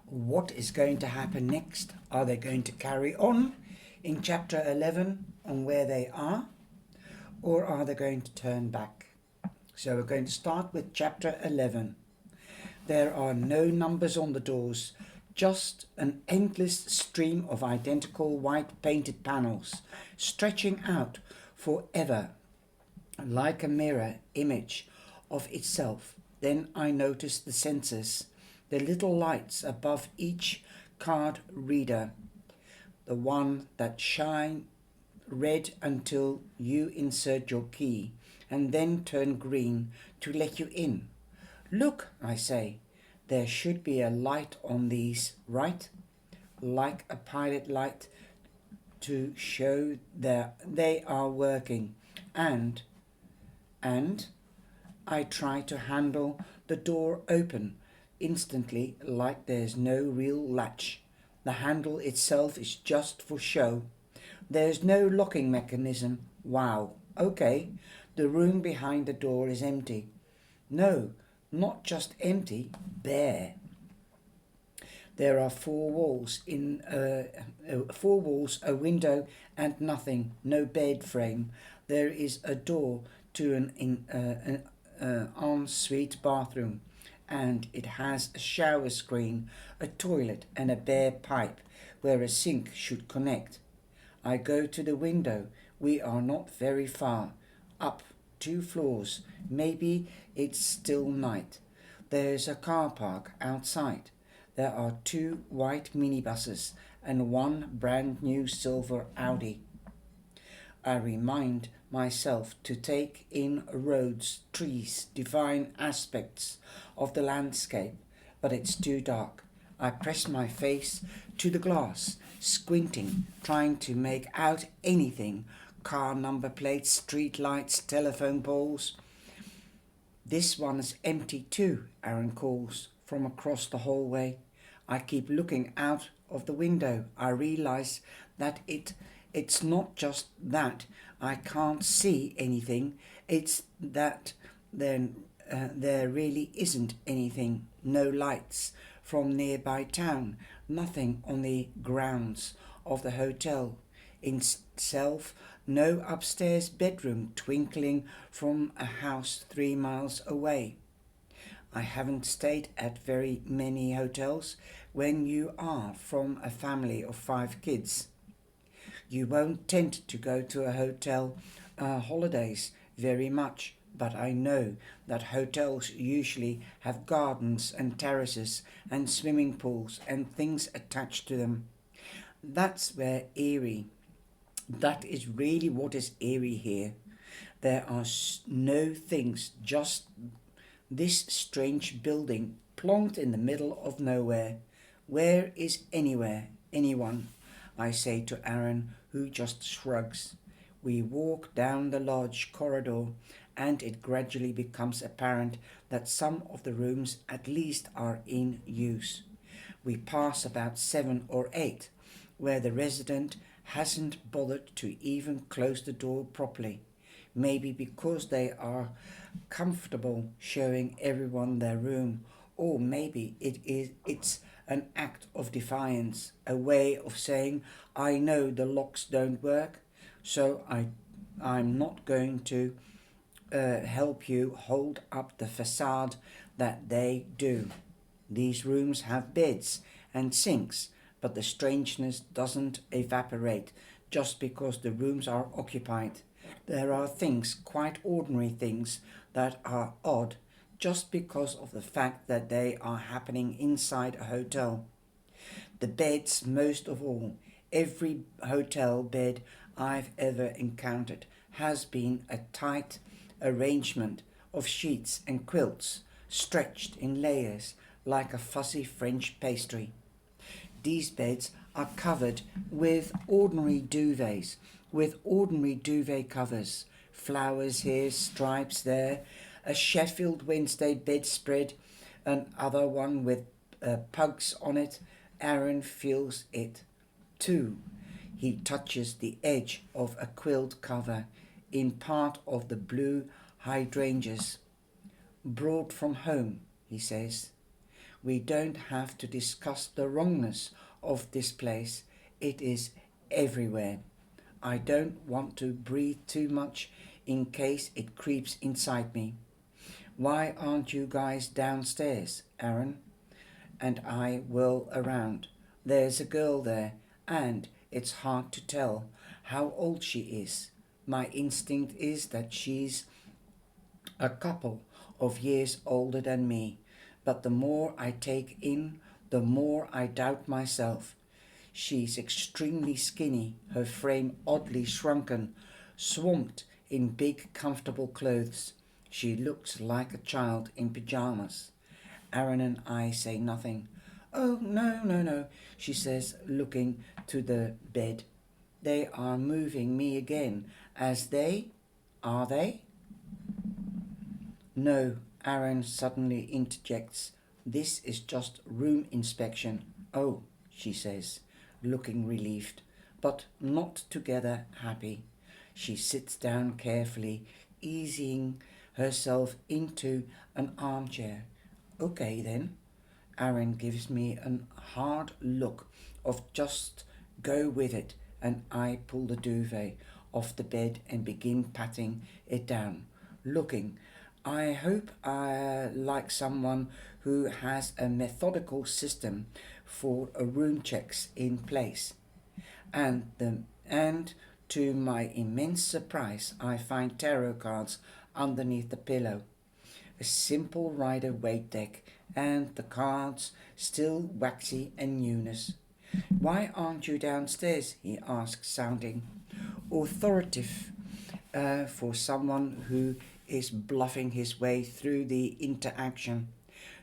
What is going to happen next? Are they going to carry on in chapter 11 on where they are, or are they going to turn back? So we're going to start with chapter 11. There are no numbers on the doors, just an endless stream of identical white painted panels stretching out forever like a mirror image of itself. Then I noticed the sensors, the little lights above each card reader, the one that shine red until you insert your key and then turn green to let you in. Look, I say, there should be a light on these, right? Like a pilot light to show that they are working. And I try to handle the door open instantly like there's no real latch. The handle itself is just for show. There's no locking mechanism. Wow, okay, the room behind the door is empty. No, not just empty, bare. There are four walls, a window, and nothing. No bed frame. There is a door to an ensuite bathroom, and it has a shower screen, a toilet, and a bare pipe where a sink should connect. I go to the window. We are not very far. Up 2 floors. Maybe it's still night. There's a car park outside. There are 2 white minibuses and 1 brand new silver Audi. I remind myself to take in roads, trees, divine aspects of the landscape, but it's too dark. I press my face to the glass, squinting, trying to make out anything. Car number plates, street lights, telephone poles. This one's empty too, ARRON calls from across the hallway. I keep looking out of the window. I realize that it's not just that I can't see anything, it's that there really isn't anything. No lights from nearby town, nothing on the grounds of the hotel itself, no upstairs bedroom twinkling from a house 3 miles away. I haven't stayed at very many hotels. When you are from a family of 5 kids, you won't tend to go to a hotel holidays very much, but I know that hotels usually have gardens and terraces and swimming pools and things attached to them. That's where eerie. That is really what is eerie here. There are no things, just this strange building plonked in the middle of nowhere. Where is anyone? I say to ARRON, who just shrugs. We walk down the lodge corridor, and it gradually becomes apparent that some of the rooms at least are in use. We pass about 7 or 8, where the resident hasn't bothered to even close the door properly. Maybe because they are comfortable showing everyone their room, or maybe it's an act of defiance, a way of saying, I know the locks don't work, so I'm not going to help you hold up the facade that they do. These rooms have beds and sinks, but the strangeness doesn't evaporate just because the rooms are occupied. There are things, quite ordinary things, that are odd just because of the fact that they are happening inside a hotel. The beds, most of all. Every hotel bed I've ever encountered has been a tight arrangement of sheets and quilts stretched in layers like a fussy French pastry. These beds are covered with ordinary duvets, with ordinary duvet covers, flowers here, stripes there, a Sheffield Wednesday bedspread, another one with pugs on it. ARRON feels it too. He touches the edge of a quilt cover in part of the blue hydrangeas. Brought from home, he says. We don't have to discuss the wrongness of this place. It is everywhere. I don't want to breathe too much in case it creeps inside me. Why aren't you guys downstairs, Aaron? And I whirl around. There's a girl there, and it's hard to tell how old she is. My instinct is that she's a couple of years older than me, but the more I take in, the more I doubt myself. She's extremely skinny, her frame oddly shrunken, swamped in big, comfortable clothes. She looks like a child in pyjamas. Aaron and I say nothing. Oh, no, no, no, she says, looking to the bed. They are moving me again, as they... Are they? No, Aaron suddenly interjects. This is just room inspection. Oh, she says, looking relieved, but not together happy. She sits down carefully, easing herself into an armchair. Okay then. Aaron gives me a hard look of just go with it, and I pull the duvet off the bed and begin patting it down, looking. I hope I like someone who has a methodical system for room checks in place. And to my immense surprise, I find tarot cards underneath the pillow. A simple Rider-Waite deck, and the cards still waxy and newness. Why aren't you downstairs? He asks, sounding authoritative for someone who is bluffing his way through the interaction.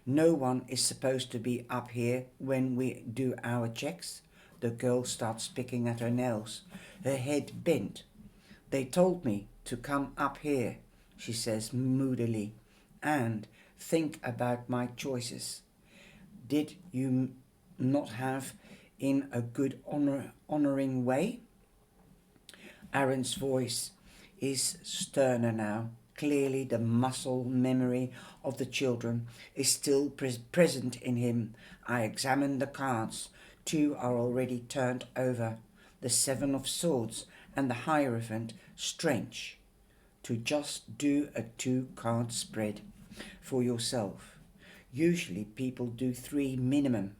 No one is supposed to be up here when we do our checks. The girl starts picking at her nails, her head bent. They told me to come up here, she says moodily, and think about my choices. Did you not have in a good honoring way? Aaron's voice is sterner now. Clearly the muscle memory of the children is still present in him. I examine the cards. 2 are already turned over. The 7 of Swords and the Hierophant. Strange to just do a 2-card spread for yourself. Usually people do 3 minimum.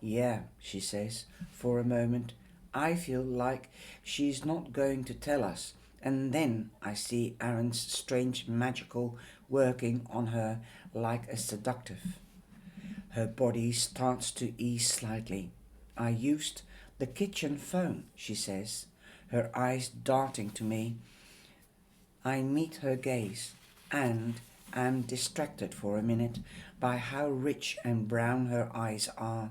Yeah, she says, for a moment. I feel like she's not going to tell us. And then I see Aaron's strange magical working on her like a seductive. Her body starts to ease slightly. I used the kitchen phone, she says, her eyes darting to me. I meet her gaze and am distracted for a minute by how rich and brown her eyes are.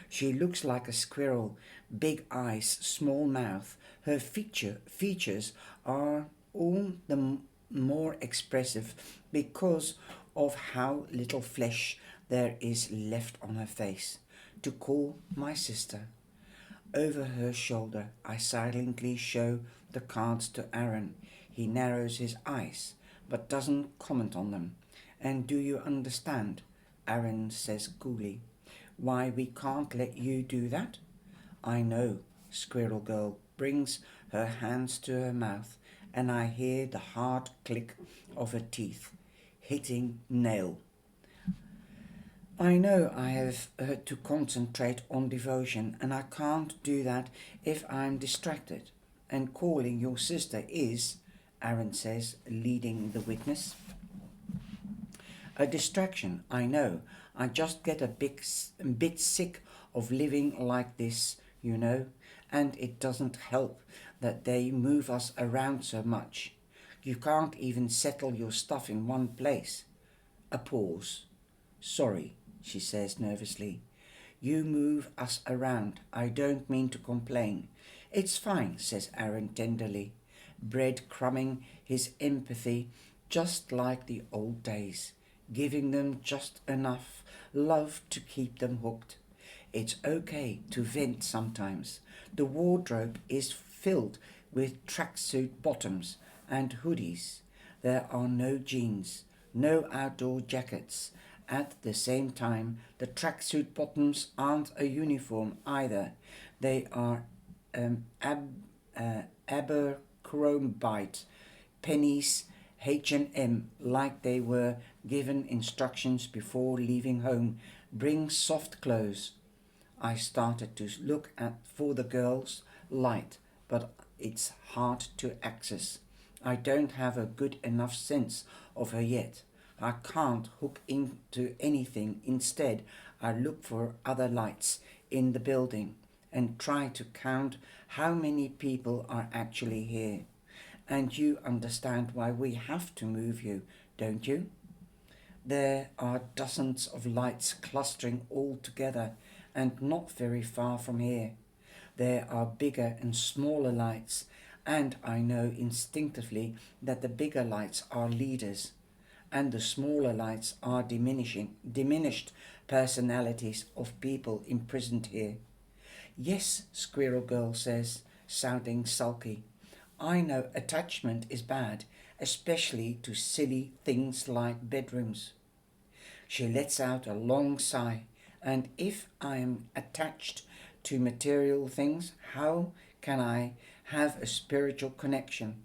She looks like a squirrel, big eyes, small mouth. Her features are all the more expressive because of how little flesh there is left on her face. To call my sister. Over her shoulder, I silently show the cards to Aaron. He narrows his eyes, but doesn't comment on them. And do you understand? Aaron says coolly. Why we can't let you do that? I know. Squirrel Girl brings her hands to her mouth, and I hear the hard click of her teeth hitting nail. I know I have to concentrate on devotion, and I can't do that if I'm distracted. And calling your sister is, Aaron says, leading the witness. A distraction, I know. I just get a bit sick of living like this, you know, and it doesn't help that they move us around so much. You can't even settle your stuff in one place. A pause. Sorry, she says nervously. You move us around. I don't mean to complain. It's fine, says Aaron tenderly, breadcrumbing his empathy just like the old days, giving them just enough love to keep them hooked. It's okay to vent sometimes. The wardrobe is filled with tracksuit bottoms and hoodies. There are no jeans, no outdoor jackets, At the same time, the tracksuit bottoms aren't a uniform either. They are Abercrombie pennies, H&M, like they were given instructions before leaving home. Bring soft clothes. I started to look at for the girl's light, but it's hard to access. I don't have a good enough sense of her yet. I can't hook into anything. Instead, I look for other lights in the building and try to count how many people are actually here. And you understand why we have to move you, don't you? There are dozens of lights clustering all together and not very far from here. There are bigger and smaller lights, and I know instinctively that the bigger lights are leaders and the smaller lights are diminished personalities of people imprisoned here. Yes, Squirrel Girl says, sounding sulky. I know attachment is bad, especially to silly things like bedrooms. She lets out a long sigh. And if I am attached to material things, how can I have a spiritual connection?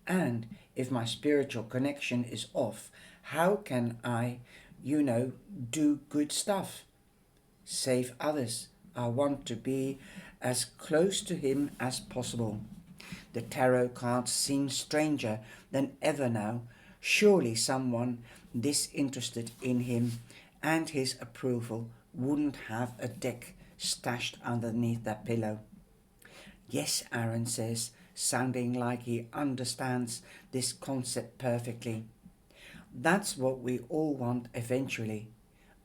And if my spiritual connection is off, how can I, do good stuff? Save others. I want to be as close to him as possible. The tarot cards seem stranger than ever now. Surely someone disinterested in him and his approval wouldn't have a deck stashed underneath that pillow. Yes, Aaron says, sounding like he understands this concept perfectly. That's what we all want eventually.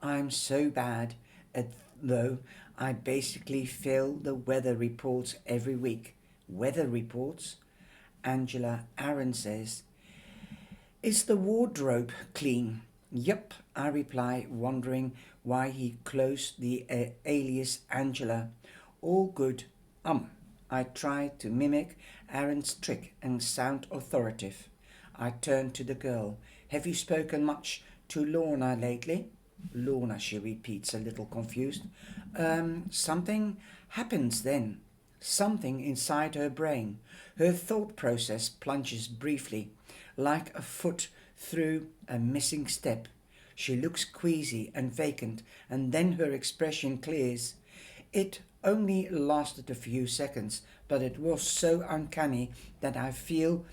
I'm so bad at though I basically fill the weather reports every week. Weather reports? Angela Aaron says, is the wardrobe clean? Yup, I reply, wondering why he closed the alias Angela. All good. I try to mimic Aaron's trick and sound authoritative. I turn to the girl. Have you spoken much to Lorna lately? Lorna, she repeats, a little confused. Something happens then. Something inside her brain. Her thought process plunges briefly, like a foot through a missing step. She looks queasy and vacant, and then her expression clears. It only lasted a few seconds, but it was so uncanny that I feel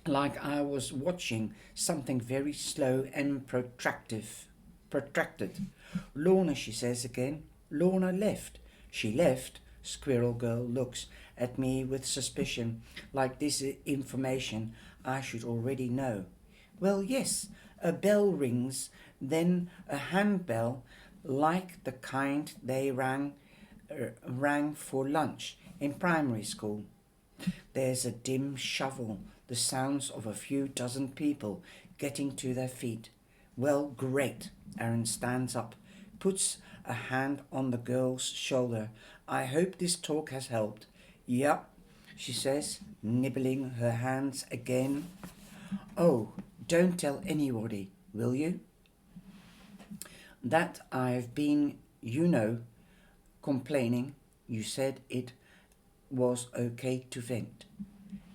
like I was watching something very slow and protracted. Lorna, she says again. Lorna left. She left. Squirrel Girl looks at me with suspicion, like this is information I should already know. Well, yes, a bell rings, then a handbell, like the kind they rang for lunch in primary school. There's a dim shovel, the sounds of a few dozen people getting to their feet. Well, great. Aaron stands up, puts a hand on the girl's shoulder. I hope this talk has helped. Yep, she says, nibbling her hands again. Oh, don't tell anybody, will you? That I've been, complaining. You said it was okay to vent.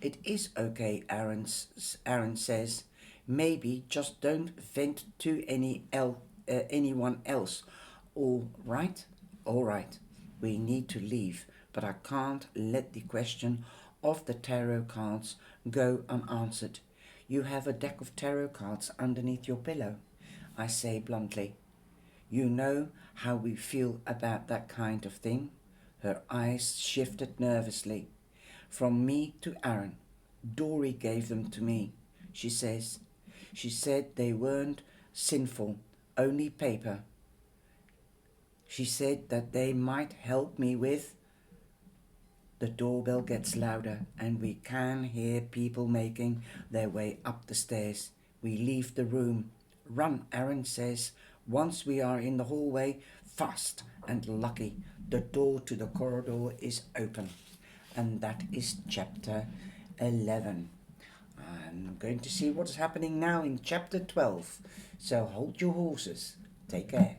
It is okay, Aaron says. Maybe just don't vent to anyone else. All right? All right. We need to leave, but I can't let the question of the tarot cards go unanswered. You have a deck of tarot cards underneath your pillow, I say bluntly. You know how we feel about that kind of thing? Her eyes shifted nervously. From me to Aaron. Dory gave them to me, she says. She said they weren't sinful, only paper. She said that they might help me with... The doorbell gets louder and we can hear people making their way up the stairs. We leave the room. Run, Aaron says. Once we are in the hallway, fast and lucky, the door to the corridor is open. And that is chapter 11. I'm going to see what's happening now in chapter 12. So hold your horses. Take care.